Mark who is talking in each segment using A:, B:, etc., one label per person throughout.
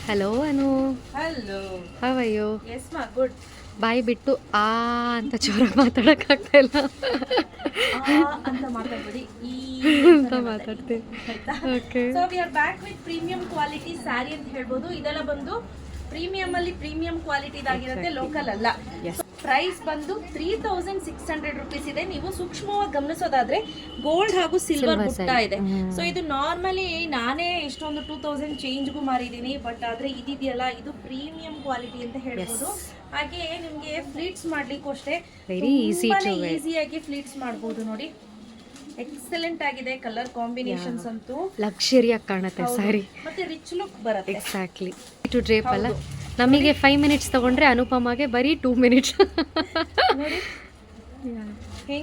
A: Hello Anu,
B: hello.
A: How are you?
B: Yes ಮಾ, good.
A: ಬಾಯಿ ಬಿಟ್ಟು ಆ ಅಂತ ಜೋರಾಗಿ ಮಾತಾಡೋಕ್ಕಾಗ್ತಾ ಇಲ್ಲ
B: ಅಂತ ಮಾತಾಡ್ಬೇಡಿ, ಈ
A: ಅಂತ ಮಾತಾಡ್ತೀನಿ. Okay.
B: So we are back with premium quality sari ಅಂತ ಹೇಳ್ಬೋದು. ಇದೆಲ್ಲ ಬಂದು ಪ್ರೀಮಿಯಂ ಅಲ್ಲಿ ಪ್ರೀಮಿಯಂ ಕ್ವಾಲಿಟಿದಾಗಿರುತ್ತೆ, ಲೋಕಲ್ ಅಲ್ಲ. ಪ್ರೈಸ್ ಬಂದು 3600 ರುಪೀಸ್ ಇದೆ. ನೀವು ಸೂಕ್ಷ್ಮವಾಗಿ ಗಮನಿಸೋದಾದ್ರೆ ಗೋಲ್ಡ್ ಹಾಗೂ ಸಿಲ್ವರ್ ಬುಟ್ಟ ಇದೆ. ಸೊ ಇದು ನಾರ್ಮಲಿ ನಾನೇ ಇಷ್ಟೊಂದು 2000 ಚೇಂಜ್ಗೂ ಮಾರಿದ್ದೀನಿ, ಬಟ್ ಆದ್ರೆ ಇದಿದೆಯಲ್ಲ ಇದು ಪ್ರೀಮಿಯಂ ಕ್ವಾಲಿಟಿ ಅಂತ ಹೇಳ್ಬೋದು. ಹಾಗೆ ನಿಮ್ಗೆ ಫ್ಲೀಟ್ಸ್ ಮಾಡ್ಲಿಕ್ಕೂ ಅಷ್ಟೇ ಈಸಿಯಾಗಿ ಫ್ಲೀಟ್ಸ್ ಮಾಡ್ಬೋದು. ನೋಡಿ, ಎಕ್ಸಲೆಂಟ್ ಆಗಿದೆ. ಕಲರ್ ಕಾಂಬಿನೇಷನ್ಸ್ ಅಂತೂ
A: ಲಕ್ಸುರಿಯಾಗಿ ಕಾಣುತ್ತೆ ಸ್ಯಾರಿ,
B: ಮತ್ತೆ ರಿಚ್ ಲುಕ್ ಬರುತ್ತೆ.
A: ಎಕ್ಸಾಕ್ಟ್ಲಿ. ಟು ಡ್ರೇಪ್ ಅಲ್ಲ, ನಮಗೆ 5 ಮಿನಿಟ್ಸ್ ತಗೊಂಡ್ರೆ ಅನುಪಮಾಗೆ ಬರೀ 2 ಮಿನಿಟ್ಸ್.
B: ನೋಡಿ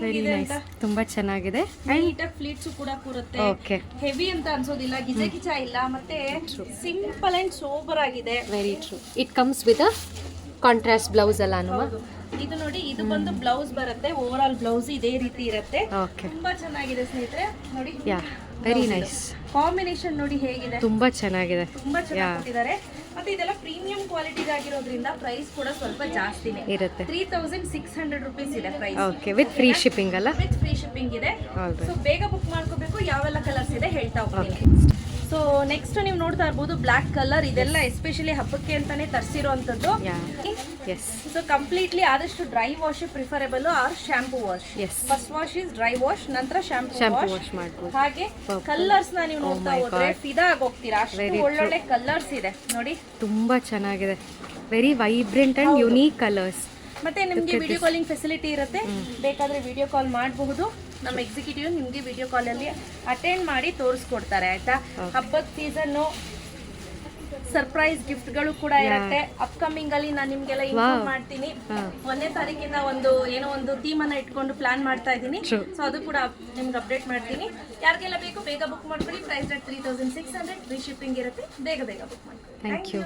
A: ವೆರಿ ನೈಸ್, ತುಂಬಾ ಚೆನ್ನಾಗಿದೆ.
B: ನೀಟಾಗಿ ಫ್ಲೀಟ್ಸ್ ಕೂಡ ಕೂರುತ್ತೆ.
A: ಓಕೆ,
B: ಹೆವಿ ಅಂತ ಅನ್ಸೋದಿಲ್ಲ, ಗಿಜ ಇಲ್ಲ, ಮತ್ತೆ ಸಿಂಪಲ್ ಅಂಡ್ ಸೋಬರ್ ಆಗಿದೆ.
A: Very true. It comes with contrast blouse ಅಲ್ಲ ಅನುಮ?
B: ಇದು ನೋಡಿ, ಇದು ಬಂದು ಬ್ಲೌಸ್ ಬರುತ್ತೆ. ಓವರ್ ಆಲ್ ಬ್ಲೌಸ್ ಇದೇ ರೀತಿ ಇರುತ್ತೆ.
A: ಓಕೆ,
B: ತುಂಬಾ ಚೆನ್ನಾಗಿದೆ ಸ್ನೇಹಿತರೆ. ನೋಡಿ,
A: ಯಾ, ವೆರಿ ನೈಸ್.
B: ಕಾಂಬಿನೇಷನ್ ನೋಡಿ ಹೇಗಿದೆ,
A: ತುಂಬಾ ಚೆನ್ನಾಗಿದೆ,
B: ತುಂಬಾ ಚೆನ್ನಾಗಿ ಕೊಟ್ಟಿದ್ದಾರೆ. ಮತ್ತೆ ಇದೆಲ್ಲ ಪ್ರೀಮಿಯಂ ಕ್ವಾಲಿಟಿ ಆಗಿರೋದ್ರಿಂದ ಪ್ರೈಸ್ ಕೂಡ ಸ್ವಲ್ಪ ಜಾಸ್ತಿನೇ
A: ಇರುತ್ತೆ.
B: 3600 ರುಪೀಸ್ ಇದೆ price.
A: Okay, with free shipping ಅಲ್ಲ?
B: ವಿತ್ ಫ್ರೀ ಶಿಪ್ಪಿಂಗ್ ಇದೆ. ಸೊ ಬೇಗ ಬುಕ್ ಮಾಡ್ಕೋಬೇಕು. ಯಾವೆಲ್ಲ ಕಲರ್ಸ್ ಇದೆ ಹೇಳ್ತಾ ಹೋಗ್ತೀನಿ. ಸೊ ನೆಕ್ಸ್ಟ್ ನೀವು ನೋಡ್ತಾ ಇರ್ಬೋದು ಬ್ಲಾಕ್ ಕಲರ್. ಇದೆಲ್ಲ ಎಸ್ಪೆಷಲಿ ಹಬ್ಬಕ್ಕೆ ಅಂತಾನೆ ತರಿಸಿರುವಂತದ್ದು. ಸೊ ಕಂಪ್ಲೀಟ್ಲಿ ಆದಷ್ಟು dry wash preferable or shampoo wash. First wash is dry wash, ನಂತರ ಶಾಂಪೂ ವಾಶ್ ಮಾಡ್ಬೋದು. ಹಾಗೆ ಕಲರ್ಸ್ ನೀವು ನೋಡ್ತಾ ಹೋದ್ರೆ ಫಿದಾ ಆಗೋಗ್ತೀರಾ, ಅಷ್ಟು ಒಳ್ಳೊಳ್ಳೆ ಕಲರ್ಸ್ ಇದೆ ನೋಡಿ.
A: ತುಂಬಾ ಚೆನ್ನಾಗಿದೆ, very vibrant and unique colours.
B: ಮತ್ತೆ ನಿಮ್ಗೆ ವಿಡಿಯೋ ಕಾಲಿಂಗ್ ಫೆಸಿಲಿಟಿ ಇರುತ್ತೆ. ಬೇಕಾದ್ರೆ ವಿಡಿಯೋ ಕಾಲ್ ಮಾಡಬಹುದು. ನಮ್ಮ ಎಕ್ಸಿಕ್ಯೂಟಿವ್ ನಿಮ್ಗೆ ವಿಡಿಯೋ ಕಾಲ್ ಅಲ್ಲಿ ಅಟೆಂಡ್ ಮಾಡಿ ತೋರಿಸ್ಕೊಡ್ತಾರೆ. ಆಯ್ತಾ? ಹಬ್ಬದ ಸೀಸನ್ ಸರ್ಪ್ರೈಸ್ ಗಿಫ್ಟ್ಗಳು ಕೂಡ ಇರುತ್ತೆ. ಅಪ್ಕಮಿಂಗ್ ಅಲ್ಲಿ ನಾನು ನಿಮ್ಗೆಲ್ಲ ಇನ್ಫಾರ್ಮ್ ಮಾಡ್ತೀನಿ. 1ನೇ ತಾರೀಕಿಂದ ಏನೋ ಒಂದು ಥೀಮ್ ಅನ್ನ ಇಟ್ಕೊಂಡು ಪ್ಲಾನ್ ಮಾಡ್ತಾ ಇದ್ದೀನಿ. ಸೊ ಅದು ಕೂಡ ನಿಮ್ಗೆ ಅಪ್ಡೇಟ್ ಮಾಡ್ತೀನಿ. ಯಾರಿಗೆಲ್ಲ ಬೇಕು ಬೇಗ ಬುಕ್ ಮಾಡ್ಕೊಳ್ಳಿ. ಪ್ರೈಸ್ 3600, ಫ್ರೀ ಶಿಪ್ಪಿಂಗ್ ಇರುತ್ತೆ. ಬೇಗ ಬುಕ್ ಮಾಡಿ.
A: Thank you.